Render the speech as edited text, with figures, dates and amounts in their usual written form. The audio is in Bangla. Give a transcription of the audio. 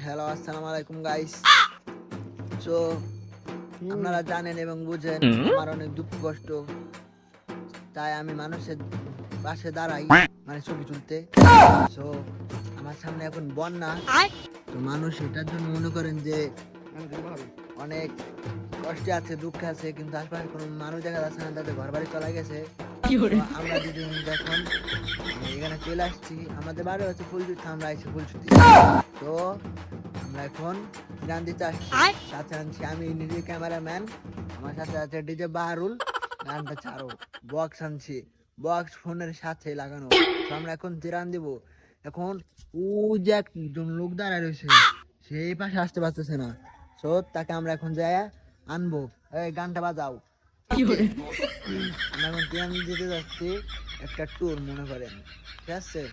হ্যালো আসসালামু আলাইকুম গাইস। সো আপনারা জানেন এবং বুঝেন আমার অনেক দুঃখ কষ্ট, তাই আমি মানুষের পাশে দাঁড়াই, মানে ছবি তুলতে। সো আমার সামনে এখন বন্যা, তো মানুষ এটার জন্য মনে করেন যে অনেক কষ্টে আছে, দুঃখে আছে, কিন্তু আশপাশে কোনো মানুষ দেখা যাচ্ছে না, তাদের ঘর বাড়ি চলে গেছে। তো আমরা দুজন এখন এখানে চলে আসছি, আমাদের বাড়ি হচ্ছে ফুলছুটি, আমরা আইছি ফুলছুটি। তো আমরা এখন গান দিতে আসছি, সাথে আনছি আমি নিজে ক্যামেরাম্যান, আমার সাথে আছে ডিজে বাহারুল। গানটা ছাড়ো, বক্স আনছি, বক্স ফোনের সাথে লাগানো। তো আমরা এখন তিরান দিব। এখন ও যে একজন লোক দাঁড়ায় রয়েছে, সেই পাশে আসতে পারতেছে না। সো তাকে আমরা এখন যাই আনবো। এই গানটা বাজাও। আমরা এখন তিরান দিতে যাচ্ছি, একটা ট্যুর মনে করেন, ঠিক আছে।